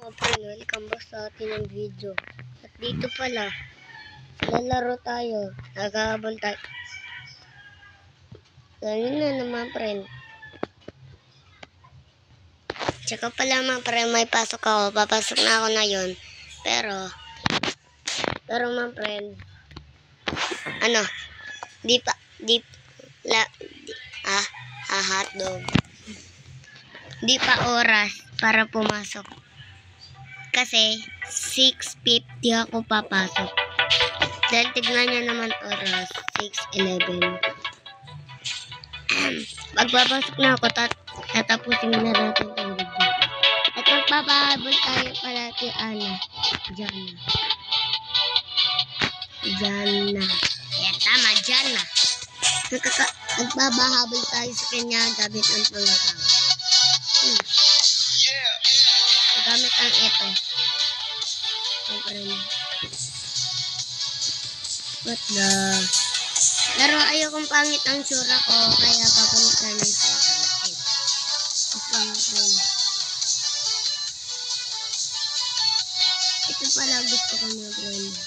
Friend, welcome back sa atin ng video. At dito pala, lalaro tayo. Naghahabol tayo. Ganyan na naman, friend. Tsaka pala mga friend, may pasok ako. Papasok na ako na yun. Pero mga friend, hotdog. Di pa oras para pumasok. Kasi 6:50 ako papasok. Dahil tignan nyo naman oras, 6:11. Pagpapasok na ako, tatapusin na natin ang video. At magpapahabol tayo pala kay Jana. Yan, tama, Jana. Magpapahabol tayo sa kanya gamit ang pangatawan. Gamit ang ito. What the? Pero ayokong pangit ang sura ko, kaya papalitan ng sura natin. Ito pala gusto ko na, friend.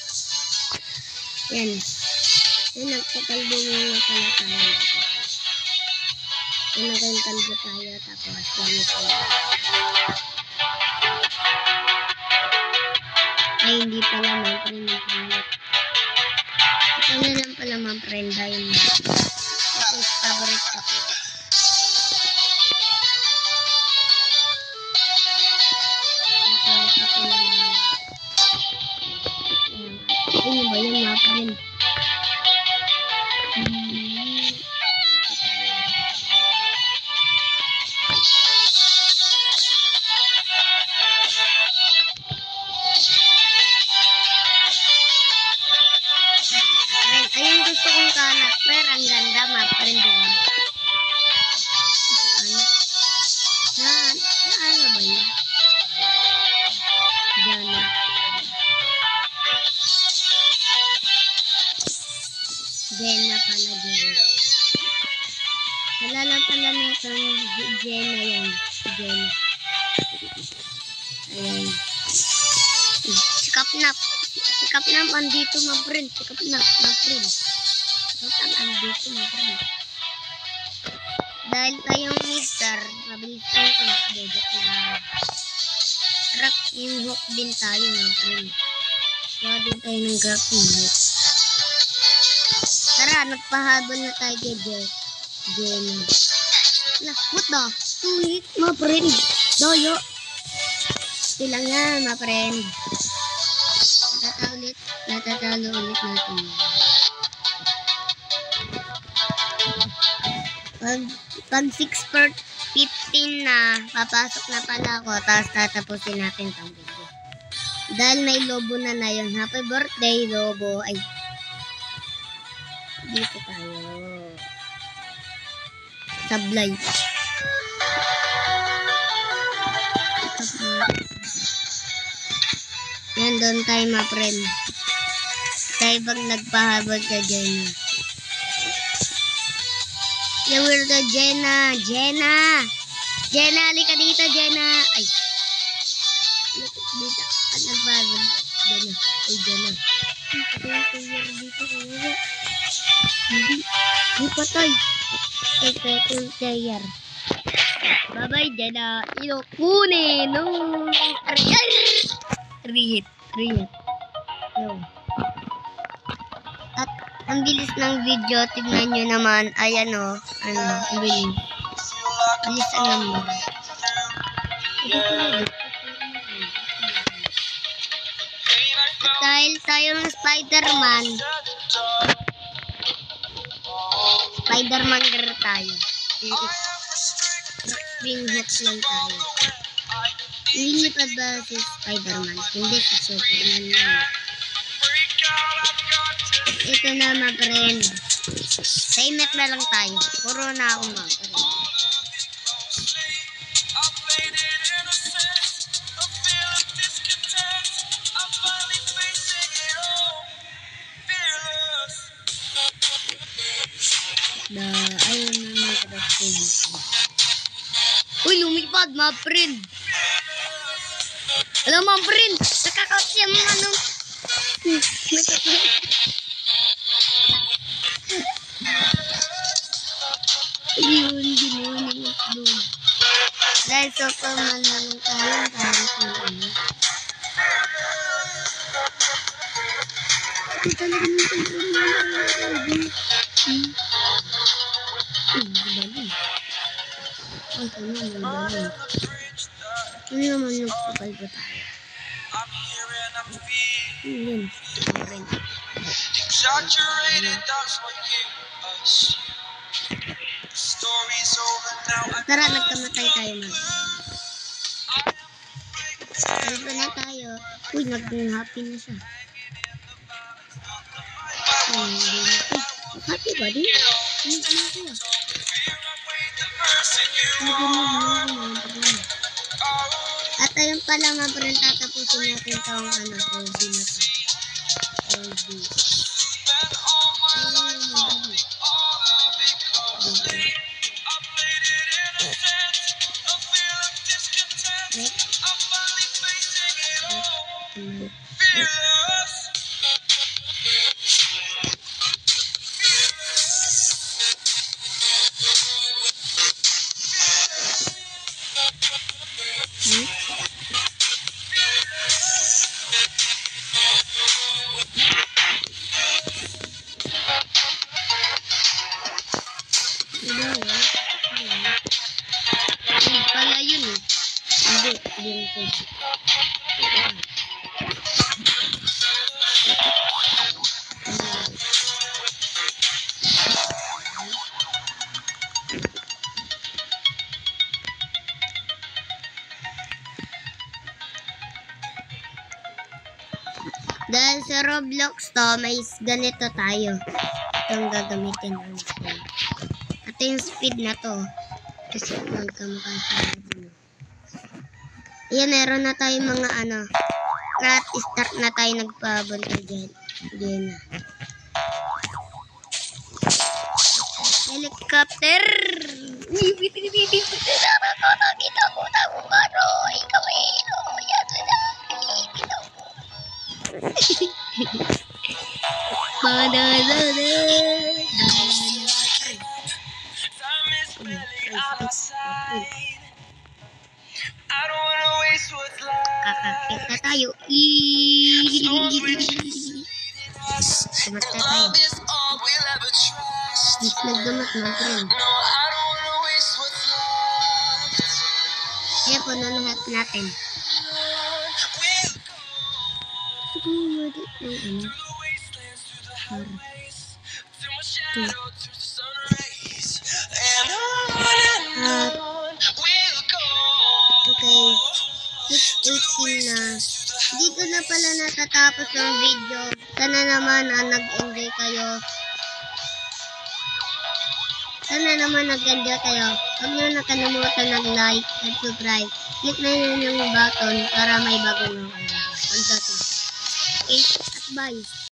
Yan. Nagtatalbo nga pala tayo. Nagtatalbo tayo, tapos gamit tayo. Ay, hindi pala mga friend. Ito na lang pala mga friend. Dahil ito is favorite ko. Ano ba yun mga friend? Ayun gusto kong karakter. Ang ganda mga friend. Ano ba yun? Jana. Jena pala, Jena. Wala lang pala na itong Jena yan. Jena. Ayan. Sikap na andito mga friend. Sikap na mga friend. Sikap na andito mga friend. Dahil tayong mister, mabilis tayo kung dedot na rock yung hook din tayo mga friend. Kaya din tayo ng rock yung hook. Tara, nagpahabol na tayo kay Jenny. What the? 2 hit mga friend. Doyo. Ito lang yan mga friend. Natatalo ulit natin. Pag 6:15 na, papasok na pala ako, tapos tatapusin natin itong video. Dahil may lobo na yun. Happy birthday, lobo. Ay, dito tayo. Sablay. Yan, doon tayo mga friend. Tayo pag nagpahabol ka dyan. Yung weirdo, Jenna, halika dito, Jenna. Ay. Dito. At nagpahabol. Jenna. Ay, Jenna. Dito. Hindi patay. Ay, petong player. Bye-bye, Jenna. Ilo, kunin. No. Rihit. At ang bilis ng video, tignan nyo naman. Ayan o. Ang bilis. Bilis ang number. At dahil tayo ng Spider-Man girl tayo. Ring hooks lang tayo. Hindi pa ba si Spider-Man? Hindi, si Superman lang. Ito na mga friend. Timet na lang tayo. Puro na ako mga friend. Ayun na mga friend. Uy, lumipad mga friend. Alam mo, friend, nakakot siya mo, ano. Ayun, ginunin mo doon. Dahil sa pamalang tayo sa ano. Ito talaga ng pagkakas. Ang tanong mo dali. Ano naman yung kapal ba tayo? Yun. Tara, nagkamatay tayo man. Alba na tayo. Uy, nag-happy na siya. Happy ba din? At ayun pala mga friend, tatapusin natin itong ano, LB na to. LB. Pala yun eh. Hindi pwede. Dahil sa Roblox to, may ganito tayo. Itong gagamitin natin. At yung speed na to. Kasi magkamukha sa ano. Ayan, meron na tayo mga ano. At start na tayo nagpabunta dyan. Diyan na. Helicopter! Nakita ko na kung ano. Ikaw eh. Yan na. Kakakit na tayo. Sumat na tayo. Nagdumat na friend. Kaya po nanuhat natin. Okay, 6:18 na. Dito na pala natatapos ang video. Sana naman nag-enjoy kayo. Huwag nyo nakalimutan nag-like at subscribe. Click na yun yung button para may bagong video. Okay, at bye.